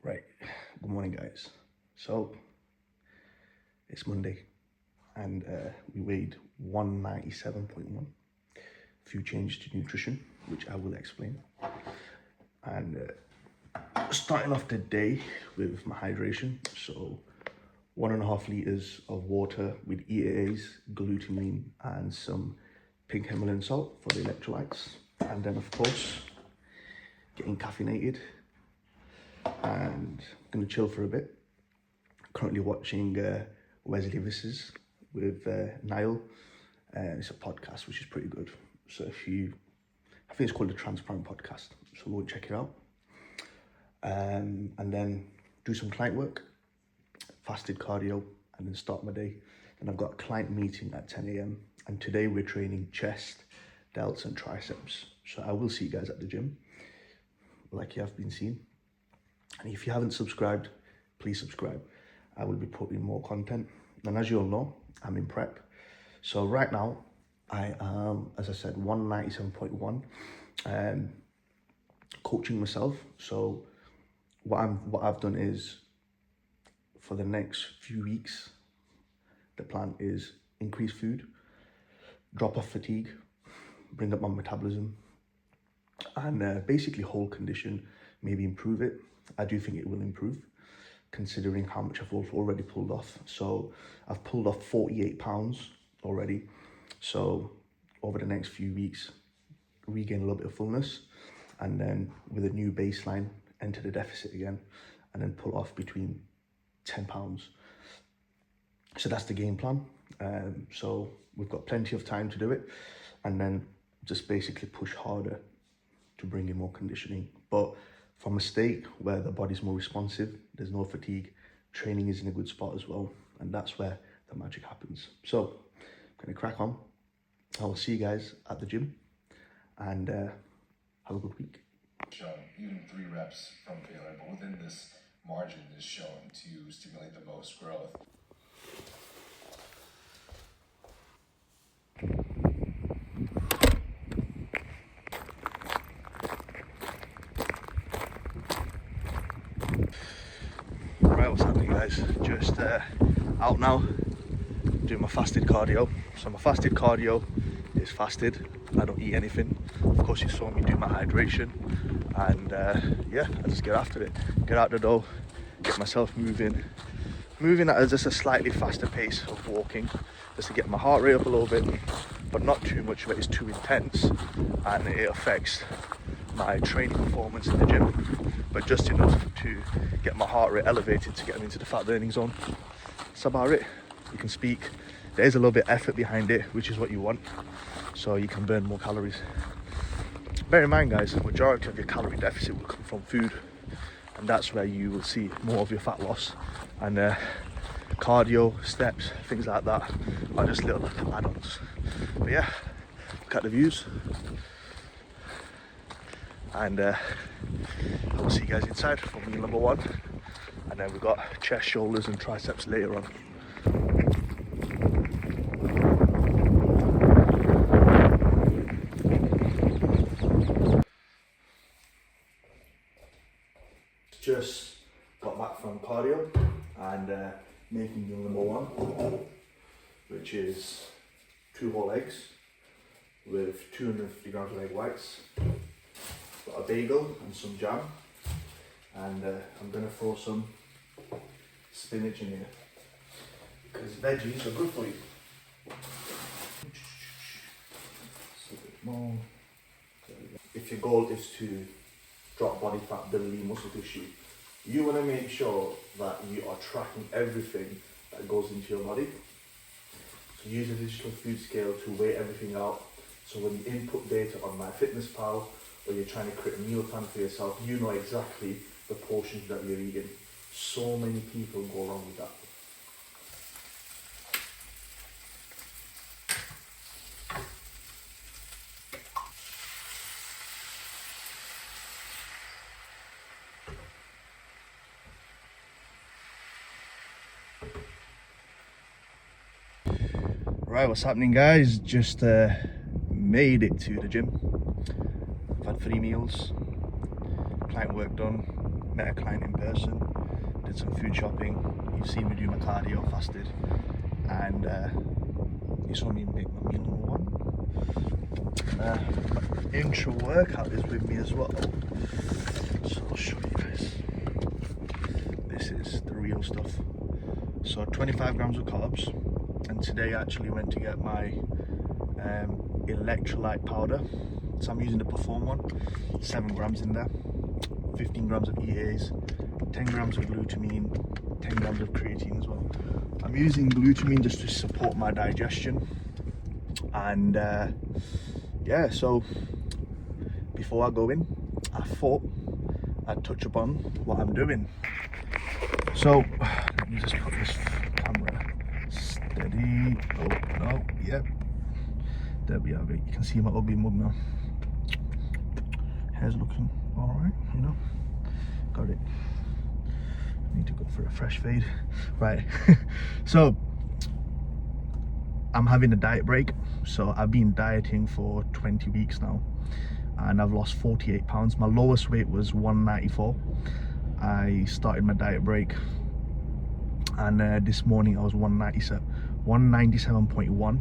Right, good morning guys. So it's Monday and we weighed 197.1. A few changes to nutrition, which I will explain. And starting off the day with my hydration. So 1.5 liters of water with EAAs, glutamine, and some pink Himalayan salt for the electrolytes. And then of course, getting caffeinated. And I'm gonna chill for a bit. Currently watching Wesley Visses with Niall. It's a podcast which is pretty good. So I think it's called the Transparent Podcast. So go and check it out. And then do some client work, fasted cardio, and then start my day. And I've got a client meeting at 10 a.m. And today we're training chest, delts, and triceps. So I will see you guys at the gym, like you have been seeing. And if you haven't subscribed, please subscribe. I will be putting more content. And as you all know, I'm in prep. So right now, I am, as I said, 197.1, coaching myself. So what I've done is, for the next few weeks, the plan is increase food, drop off fatigue, bring up my metabolism, and basically hold condition, maybe improve it. I do think it will improve, considering how much I've already pulled off. So I've pulled off 48 pounds already. So over the next few weeks, regain a little bit of fullness, and then with a new baseline, enter the deficit again, and then pull off between 10 pounds. So that's the game plan. So we've got plenty of time to do it, and then just basically push harder to bring in more conditioning. But from a state where the body's more responsive, there's no fatigue, training is in a good spot as well, and that's where the magic happens. So I'm gonna crack on. I will see you guys at the gym, and have a good week. Shown even 3 reps from failure, but within this margin is shown to stimulate the most growth. Right, what's happening guys? Just out now, doing my fasted cardio. So my fasted cardio is fasted. I don't eat anything. Of course you saw me do my hydration, and yeah, I just get after it. Get out the door, get myself moving at just a slightly faster pace of walking, just to get my heart rate up a little bit, but not too much of it is too intense, and it affects my training performance in the gym, but just enough to get my heart rate elevated to get me into the fat burning zone. That's about it. You can speak. There is a little bit of effort behind it, which is what you want, so you can burn more calories. Bear in mind guys, the majority of your calorie deficit will come from food, and that's where you will see more of your fat loss. And cardio, steps, things like that are just little add-ons. But yeah, look at the views, and I will see you guys inside for meal number 1, and then we've got chest, shoulders, and triceps later on. Just got back from cardio and making meal number 1, which is 2 whole eggs with 250 grams of egg whites. Got a bagel and some jam, and I'm gonna throw some spinach in here because veggies are good for you. So a bit more. If your goal is to drop body fat, build lean muscle tissue, you want to make sure that you are tracking everything that goes into your body. So use a digital food scale to weigh everything out. So when you input data on MyFitnessPal, or you're trying to create a meal plan for yourself, you know exactly the portions that you're eating. So many people go wrong with that. Right, what's happening guys? Just made it to the gym. I've had 3 meals, client work done, met a client in person, did some food shopping. You've seen me do my cardio, fasted, and you saw me make my meal number one. My intro workout is with me as well, so I'll show you guys. This is the real stuff. So 25 grams of carbs, and today I actually went to get my electrolyte powder. So I'm using the Perform one, 7 grams in there, 15 grams of EAs, 10 grams of glutamine, 10 grams of creatine as well. I'm using glutamine just to support my digestion. And yeah, so before I go in, I thought I'd touch upon what I'm doing. So let me just put this camera steady. Oh no, yep. There we have it. You can see my ugly mug now. Hair's looking alright, you know. Got it. Need to go for a fresh fade. Right. So I'm having a diet break. So I've been dieting for 20 weeks now, and I've lost 48 pounds. My lowest weight was 194. I started my diet break, and this morning I was 197.1.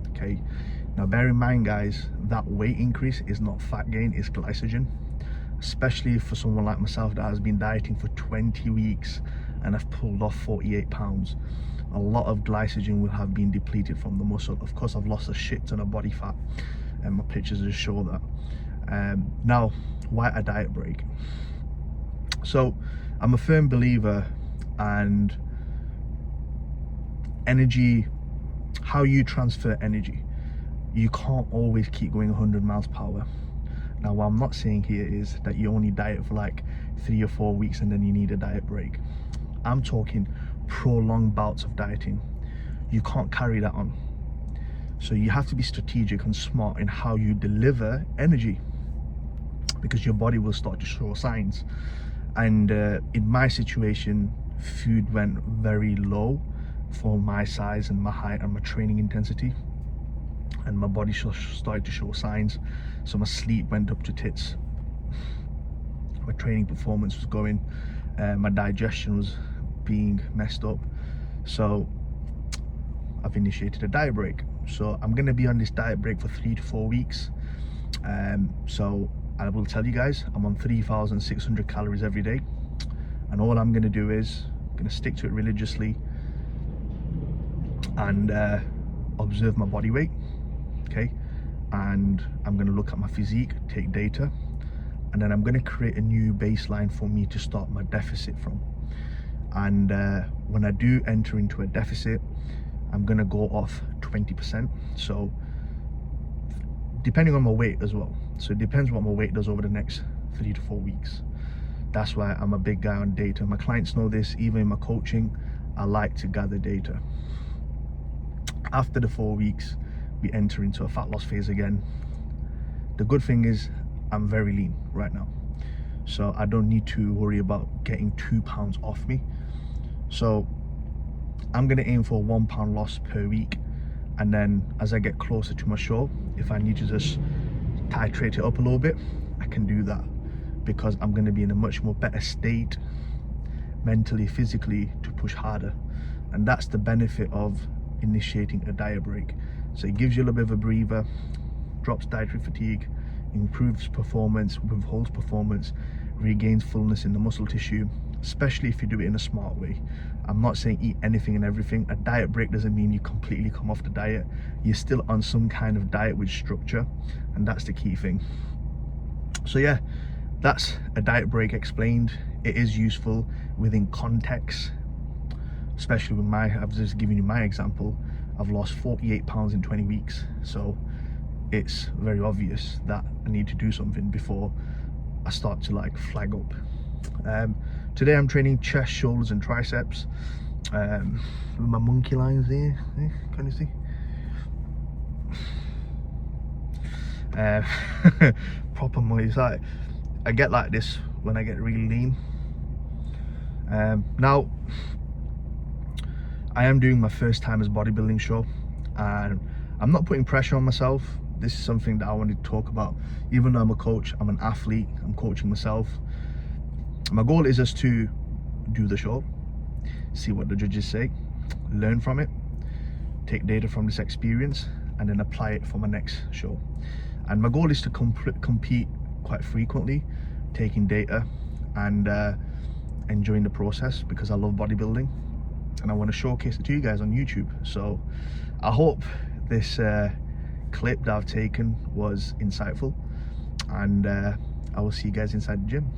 Okay, now bear in mind, guys, that weight increase is not fat gain, it's glycogen. Especially for someone like myself that has been dieting for 20 weeks and I've pulled off 48 pounds. A lot of glycogen will have been depleted from the muscle. Of course, I've lost a shit ton of body fat, and my pictures just show that. Now, why a diet break? So I'm a firm believer, and energy, how you transfer energy, you can't always keep going 100 miles per hour. Now, what I'm not saying here is that you only diet for like 3 or 4 weeks and then you need a diet break. I'm talking prolonged bouts of dieting. You can't carry that on. So you have to be strategic and smart in how you deliver energy, because your body will start to show signs. And in my situation, food went very low for my size and my height and my training intensity, and my body started to show signs. So my sleep went up to tits, my training performance was going, my digestion was being messed up. So I've initiated a diet break. So I'm going to be on this diet break for 3 to 4 weeks. So I will tell you guys, I'm on 3,600 calories every day, and all I'm going to do is I'm going to stick to it religiously and observe my body weight. Okay, and I'm going to look at my physique, take data, and then I'm going to create a new baseline for me to start my deficit from. And when I do enter into a deficit, I'm going to go off 20%. So depending on my weight as well, so it depends what my weight does over the next 3 to 4 weeks. That's why I'm a big guy on data. My clients know this. Even in my coaching, I like to gather data. After the 4 weeks, we enter into a fat loss phase again. The good thing is I'm very lean right now, so I don't need to worry about getting 2 pounds off me. So I'm gonna aim for a 1 pound loss per week, and then as I get closer to my show, if I need to just titrate it up a little bit, I can do that, because I'm gonna be in a much more better state mentally, physically, to push harder. And that's the benefit of initiating a diet break. So it gives you a little bit of a breather, drops dietary fatigue, improves performance, withholds performance, regains fullness in the muscle tissue, especially if you do it in a smart way. I'm not saying eat anything and everything. A diet break doesn't mean you completely come off the diet. You're still on some kind of diet with structure, and that's the key thing. So yeah, that's a diet break explained. It is useful within context, especially with I've just given you my example. I've lost 48 pounds in 20 weeks. So it's very obvious that I need to do something before I start to like flag up. Today I'm training chest, shoulders and triceps with my monkey lines here. Can you see? Proper money. Like, I get like this when I get really lean. Now I am doing my first time as bodybuilding show, and I'm not putting pressure on myself. This is something that I wanted to talk about. Even though I'm a coach, I'm an athlete, I'm coaching myself. My goal is just to do the show, see what the judges say, learn from it, take data from this experience, and then apply it for my next show. And my goal is to compete quite frequently, taking data and enjoying the process, because I love bodybuilding and I want to showcase it to you guys on YouTube. So I hope this clip that I've taken was insightful, and I will see you guys inside the gym.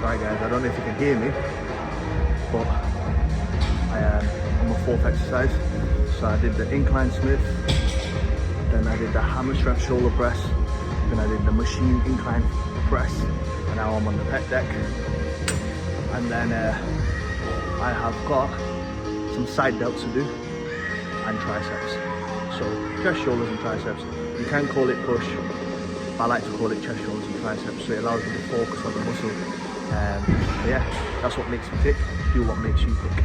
Right guys, I don't know if you can hear me, but on my fourth exercise, so I did the incline Smith, then I did the hammer strength shoulder press, then I did the machine incline press, and now I'm on the pec deck. And then I have got some side delts to do and triceps. So chest, shoulders and triceps. You can call it push, but I like to call it chest, shoulders and triceps, so it allows me to focus on the muscle. But yeah, that's what makes me tick. Do what makes you tick.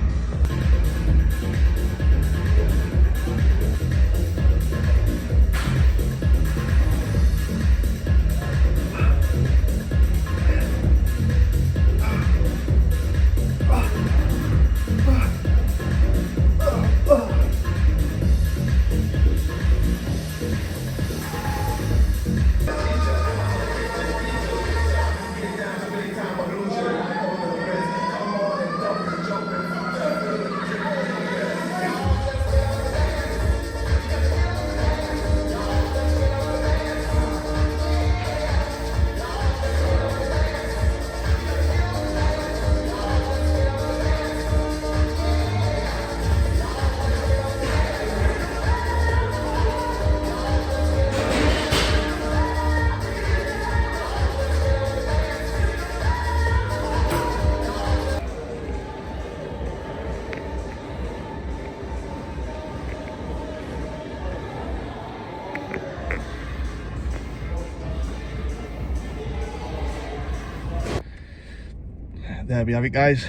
There we have it, guys.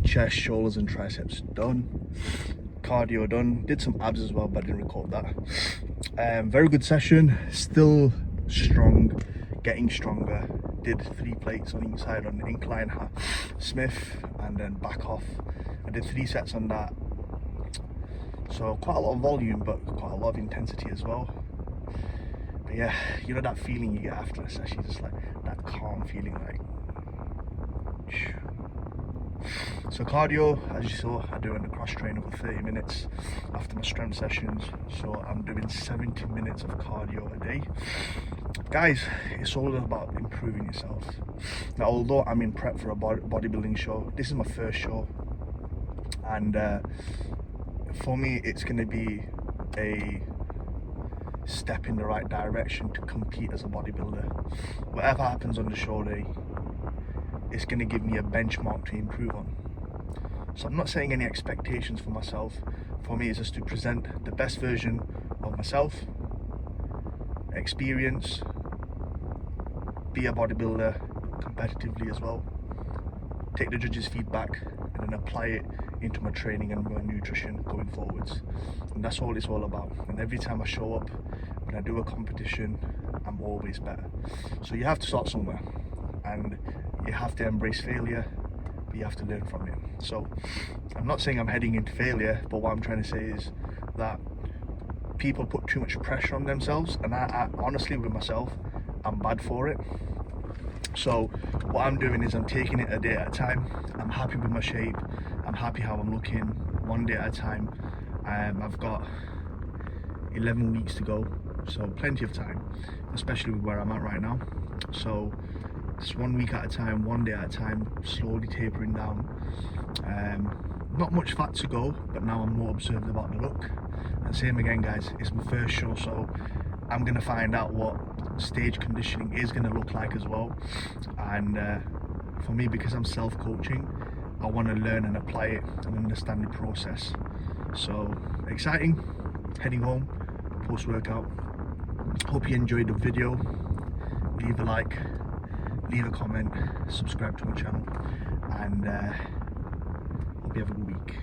Chest, shoulders and triceps done. Cardio done. Did some abs as well, but I didn't record that. Very good session. Still strong, getting stronger. Did 3 plates on each side on the incline Smith, and then back off. I did 3 sets on that. So quite a lot of volume, but quite a lot of intensity as well. But yeah, you know that feeling you get after a session, just like that calm feeling, like. So cardio, as you saw, I do in the cross trainer for 30 minutes after my strength sessions. So I'm doing 70 minutes of cardio a day. Guys, it's all about improving yourself. Now, although I'm in prep for a bodybuilding show, this is my first show. And for me, it's going to be a step in the right direction to compete as a bodybuilder. Whatever happens on the show day, it's going to give me a benchmark to improve on. So I'm not setting any expectations for myself. For me, it's just to present the best version of myself, experience, be a bodybuilder competitively as well, take the judges' feedback and then apply it into my training and my nutrition going forwards. And that's all it's all about. And every time I show up, when I do a competition, I'm always better. So you have to start somewhere, and you have to embrace failure, but you have to learn from it. So I'm not saying I'm heading into failure, but what I'm trying to say is that people put too much pressure on themselves, and I honestly, with myself, I'm bad for it. So what I'm doing is I'm taking it a day at a time. I'm happy with my shape, I'm happy how I'm looking, one day at a time. I've got 11 weeks to go, so plenty of time, especially with where I'm at right now. So just 1 week at a time, one day at a time, slowly tapering down. Not much fat to go, but now I'm more observed about the look. And same again, guys, it's my first show, so I'm gonna find out what stage conditioning is gonna look like as well. And for me, because I'm self-coaching, I want to learn and apply it and understand the process. So exciting, heading home post-workout. Hope you enjoyed the video. Leave a like, leave a comment, subscribe to my channel, and hope you have a good week.